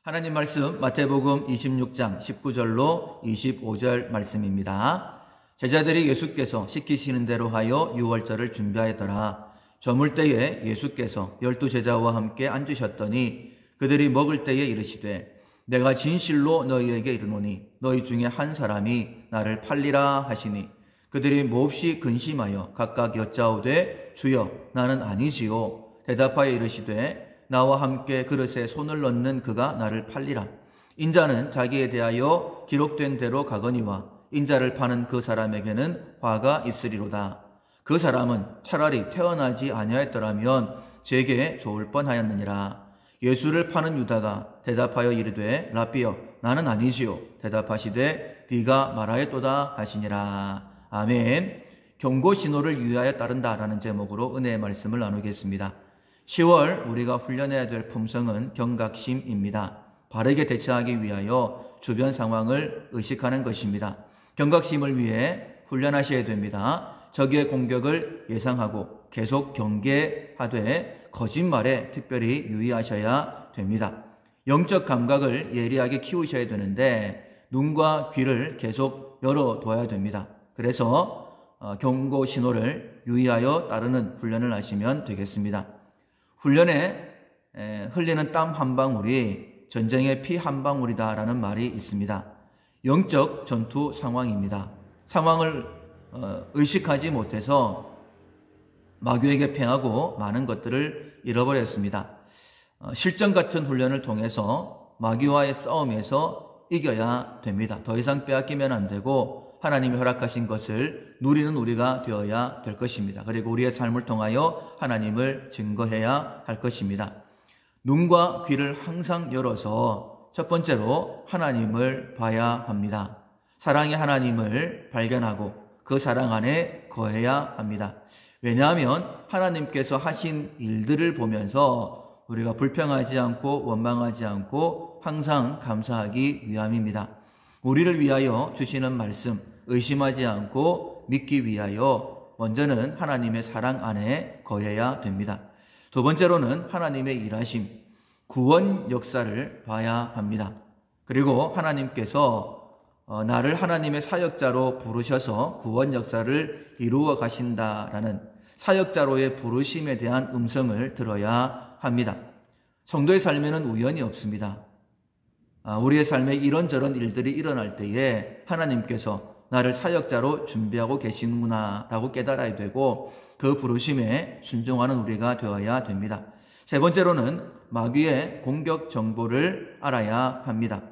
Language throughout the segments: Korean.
하나님 말씀 마태복음 26장 19절로 25절 말씀입니다. 제자들이 예수께서 시키시는 대로 하여 유월절을 준비하였더라. 저물 때에 예수께서 12제자와 함께 앉으셨더니 그들이 먹을 때에 이르시되 내가 진실로 너희에게 이르노니 너희 중에 한 사람이 나를 팔리라 하시니 그들이 몹시 근심하여 각각 여짜오되 주여 나는 아니지요. 대답하여 이르시되 나와 함께 그릇에 손을 넣는 그가 나를 팔리라. 인자는 자기에 대하여 기록된 대로 가거니와 인자를 파는 그 사람에게는 화가 있으리로다. 그 사람은 차라리 태어나지 아니하였더라면 제게 좋을 뻔하였느니라. 예수를 파는 유다가 대답하여 이르되 라삐여 나는 아니지요. 대답하시되 네가 말하였도다 하시니라. 아멘. 경고 신호를 유의하여 따른다라는 제목으로 은혜의 말씀을 나누겠습니다. 10월 우리가 훈련해야 될 품성은 경각심입니다. 바르게 대처하기 위하여 주변 상황을 의식하는 것입니다. 경각심을 위해 훈련하셔야 됩니다. 적의 공격을 예상하고 계속 경계하되 거짓말에 특별히 유의하셔야 됩니다. 영적 감각을 예리하게 키우셔야 되는데 눈과 귀를 계속 열어둬야 됩니다. 그래서 경고 신호를 유의하여 따르는 훈련을 하시면 되겠습니다. 훈련에 흘리는 땀 한 방울이 전쟁의 피 한 방울이다라는 말이 있습니다. 영적 전투 상황입니다. 상황을 의식하지 못해서 마귀에게 패하고 많은 것들을 잃어버렸습니다. 실전 같은 훈련을 통해서 마귀와의 싸움에서 이겨야 됩니다. 더 이상 빼앗기면 안 되고 하나님이 허락하신 것을 누리는 우리가 되어야 될 것입니다. 그리고 우리의 삶을 통하여 하나님을 증거해야 할 것입니다. 눈과 귀를 항상 열어서 첫 번째로 하나님을 봐야 합니다. 사랑의 하나님을 발견하고 그 사랑 안에 거해야 합니다. 왜냐하면 하나님께서 하신 일들을 보면서 우리가 불평하지 않고 원망하지 않고 항상 감사하기 위함입니다. 우리를 위하여 주시는 말씀 의심하지 않고 믿기 위하여 먼저는 하나님의 사랑 안에 거해야 됩니다. 두 번째로는 하나님의 일하심, 구원 역사를 봐야 합니다. 그리고 하나님께서 나를 하나님의 사역자로 부르셔서 구원 역사를 이루어 가신다라는 사역자로의 부르심에 대한 음성을 들어야 합니다. 성도의 삶에는 우연이 없습니다. 우리의 삶에 이런저런 일들이 일어날 때에 하나님께서 나를 사역자로 준비하고 계시는구나 라고 깨달아야 되고 그 부르심에 순종하는 우리가 되어야 됩니다. 세 번째로는 마귀의 공격 정보를 알아야 합니다.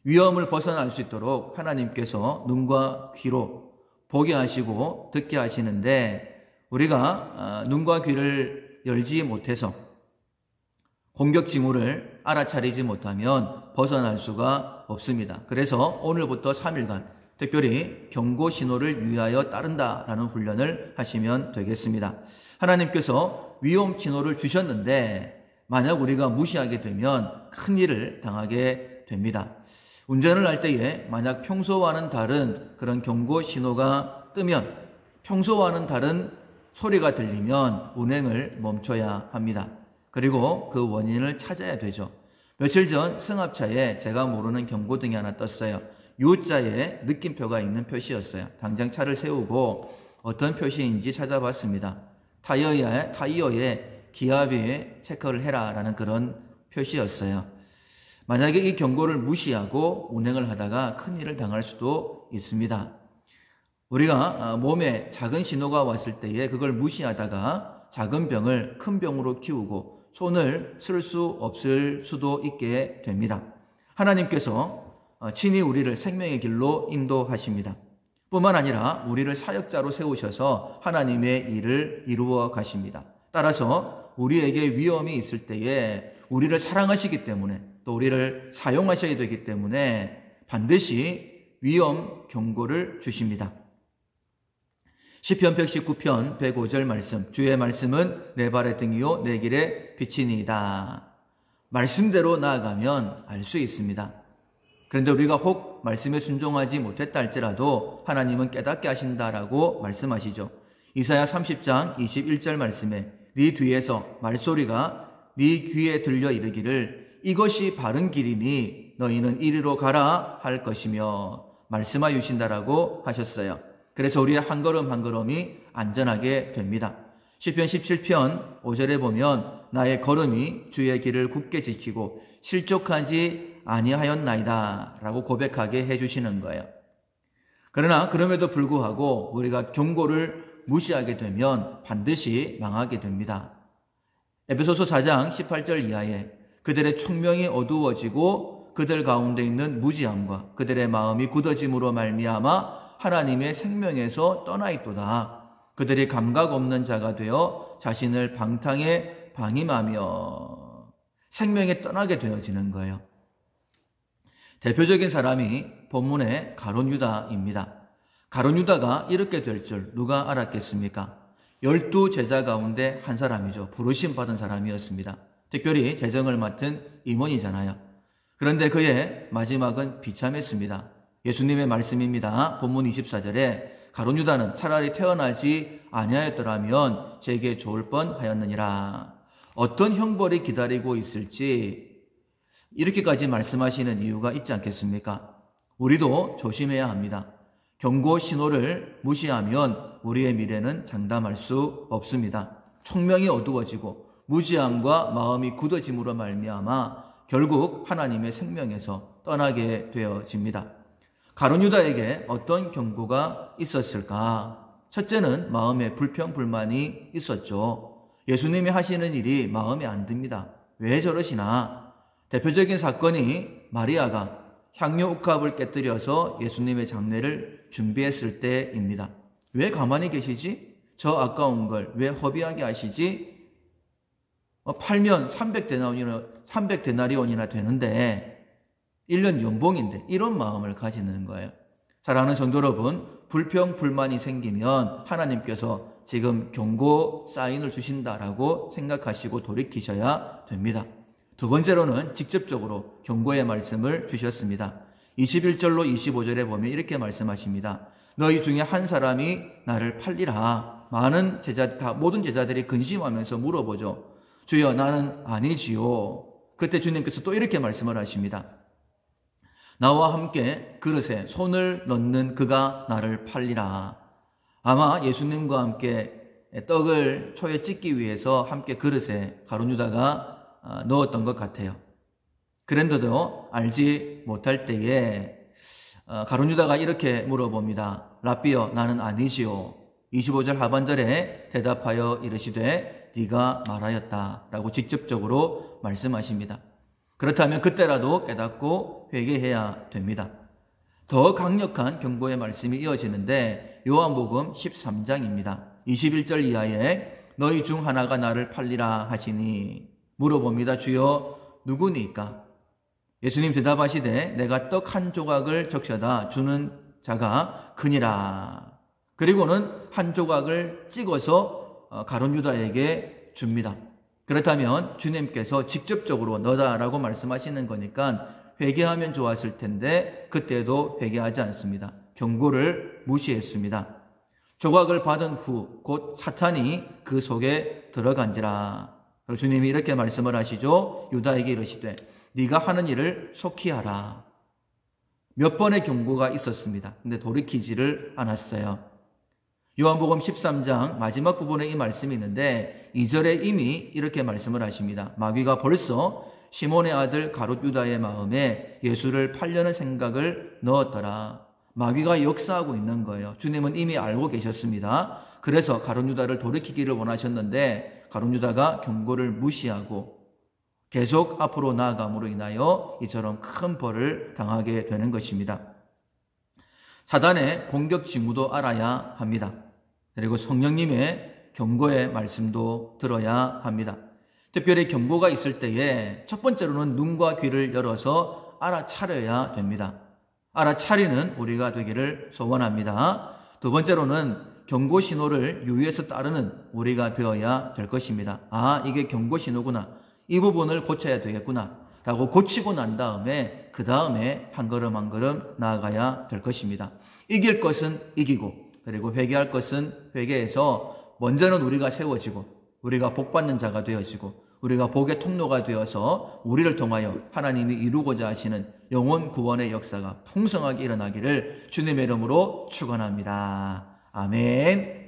위험을 벗어날 수 있도록 하나님께서 눈과 귀로 보게 하시고 듣게 하시는데 우리가 눈과 귀를 열지 못해서 공격 징후를 알아차리지 못하면 벗어날 수가 없습니다. 그래서 오늘부터 3일간 특별히 경고 신호를 유의하여 따른다라는 훈련을 하시면 되겠습니다. 하나님께서 위험 신호를 주셨는데 만약 우리가 무시하게 되면 큰 일을 당하게 됩니다. 운전을 할 때에 만약 평소와는 다른 그런 경고 신호가 뜨면 평소와는 다른 소리가 들리면 운행을 멈춰야 합니다. 그리고 그 원인을 찾아야 되죠. 며칠 전 승합차에 제가 모르는 경고등이 하나 떴어요. U자에 느낌표가 있는 표시였어요. 당장 차를 세우고 어떤 표시인지 찾아봤습니다. 타이어에 기압에 체크를 해라라는 그런 표시였어요. 만약에 이 경고를 무시하고 운행을 하다가 큰일을 당할 수도 있습니다. 우리가 몸에 작은 신호가 왔을 때에 그걸 무시하다가 작은 병을 큰 병으로 키우고 손을 쓸 수 없을 수도 있게 됩니다. 하나님께서 친히 우리를 생명의 길로 인도하십니다. 뿐만 아니라 우리를 사역자로 세우셔서 하나님의 일을 이루어 가십니다. 따라서 우리에게 위험이 있을 때에 우리를 사랑하시기 때문에 또 우리를 사용하셔야 되기 때문에 반드시 위험 경고를 주십니다. 시편 119편 105절 말씀, 주의 말씀은 내 발의 등이요 내 길의 빛이니이다. 말씀대로 나아가면 알 수 있습니다. 그런데 우리가 혹 말씀에 순종하지 못했다 할지라도 하나님은 깨닫게 하신다라고 말씀하시죠. 이사야 30장 21절 말씀에 네 뒤에서 말소리가 네 귀에 들려 이르기를 이것이 바른 길이니 너희는 이리로 가라 할 것이며 말씀하여 주신다라고 하셨어요. 그래서 우리의 한 걸음 한 걸음이 안전하게 됩니다. 시편 17편 5절에 보면 나의 걸음이 주의 길을 굳게 지키고 실족하지 아니하였나이다 라고 고백하게 해주시는 거예요. 그러나 그럼에도 불구하고 우리가 경고를 무시하게 되면 반드시 망하게 됩니다. 에베소서 4장 18절 이하에 그들의 총명이 어두워지고 그들 가운데 있는 무지함과 그들의 마음이 굳어짐으로 말미암아 하나님의 생명에서 떠나 있도다. 그들이 감각 없는 자가 되어 자신을 방탕에 방임하며 생명에 떠나게 되어지는 거예요. 대표적인 사람이 본문의 가룟 유다입니다. 가룟 유다가 이렇게 될 줄 누가 알았겠습니까? 12 제자 가운데 한 사람이죠. 부르심 받은 사람이었습니다. 특별히 재정을 맡은 임원이잖아요. 그런데 그의 마지막은 비참했습니다. 예수님의 말씀입니다. 본문 24절에 가룟 유다는 차라리 태어나지 아니하였더라면 제게 좋을 뻔하였느니라. 어떤 형벌이 기다리고 있을지 이렇게까지 말씀하시는 이유가 있지 않겠습니까? 우리도 조심해야 합니다. 경고 신호를 무시하면 우리의 미래는 장담할 수 없습니다. 총명이 어두워지고 무지함과 마음이 굳어짐으로 말미암아 결국 하나님의 생명에서 떠나게 되어집니다. 가룟 유다에게 어떤 경고가 있었을까? 첫째는 마음에 불평불만이 있었죠. 예수님이 하시는 일이 마음에 안 듭니다. 왜 저러시나? 대표적인 사건이 마리아가 향유 옥합을 깨뜨려서 예수님의 장례를 준비했을 때입니다. 왜 가만히 계시지? 저 아까운 걸 왜 허비하게 하시지? 팔면 300데나리온이나 되는데 1년 연봉인데 이런 마음을 가지는 거예요. 사랑하는 성도 여러분, 불평불만이 생기면 하나님께서 지금 경고 사인을 주신다라고 생각하시고 돌이키셔야 됩니다. 두 번째로는 직접적으로 경고의 말씀을 주셨습니다. 21절로 25절에 보면 이렇게 말씀하십니다. 너희 중에 한 사람이 나를 팔리라. 많은 모든 제자들이 근심하면서 물어보죠. 주여 나는 아니지요. 그때 주님께서 또 이렇게 말씀을 하십니다. 나와 함께 그릇에 손을 넣는 그가 나를 팔리라. 아마 예수님과 함께 떡을 초에 찢기 위해서 함께 그릇에 가룟 유다가 넣었던 것 같아요. 그런데도 알지 못할 때에 가룟 유다가 이렇게 물어봅니다. 랍비여 나는 아니지요. 25절 하반절에 대답하여 이르시되 네가 말하였다 라고 직접적으로 말씀하십니다. 그렇다면 그때라도 깨닫고 회개해야 됩니다. 더 강력한 경고의 말씀이 이어지는데 요한복음 13장입니다. 21절 이하에 너희 중 하나가 나를 팔리라 하시니 물어봅니다. 주여 누구니까? 예수님 대답하시되 내가 떡 한 조각을 적셔다 주는 자가 그니라. 그리고는 한 조각을 찍어서 가룟 유다에게 줍니다. 그렇다면 주님께서 직접적으로 너다라고 말씀하시는 거니까 회개하면 좋았을 텐데 그때도 회개하지 않습니다. 경고를 무시했습니다. 조각을 받은 후 곧 사탄이 그 속에 들어간지라. 주님이 이렇게 말씀을 하시죠. 유다에게 이르시되 네가 하는 일을 속히 하라. 몇 번의 경고가 있었습니다. 근데 돌이키지를 않았어요. 요한복음 13장 마지막 부분에 이 말씀이 있는데 2절에 이미 이렇게 말씀을 하십니다. 마귀가 벌써 시몬의 아들 가룟 유다의 마음에 예수를 팔려는 생각을 넣었더라. 마귀가 역사하고 있는 거예요. 주님은 이미 알고 계셨습니다. 그래서 가룟 유다를 돌이키기를 원하셨는데 가룟 유다가 경고를 무시하고 계속 앞으로 나아감으로 인하여 이처럼 큰 벌을 당하게 되는 것입니다. 사단의 공격 징후도 알아야 합니다. 그리고 성령님의 경고의 말씀도 들어야 합니다. 특별히 경고가 있을 때에 첫 번째로는 눈과 귀를 열어서 알아차려야 됩니다. 알아차리는 우리가 되기를 소원합니다. 두 번째로는 경고 신호를 유의해서 따르는 우리가 되어야 될 것입니다. 아, 이게 경고 신호구나. 이 부분을 고쳐야 되겠구나. 라고 고치고 난 다음에 그 다음에 한 걸음 한 걸음 나아가야 될 것입니다. 이길 것은 이기고 그리고 회개할 것은 회개해서 먼저는 우리가 세워지고 우리가 복받는 자가 되어지고 우리가 복의 통로가 되어서 우리를 통하여 하나님이 이루고자 하시는 영혼 구원의 역사가 풍성하게 일어나기를 주님의 이름으로 축원합니다. 아멘.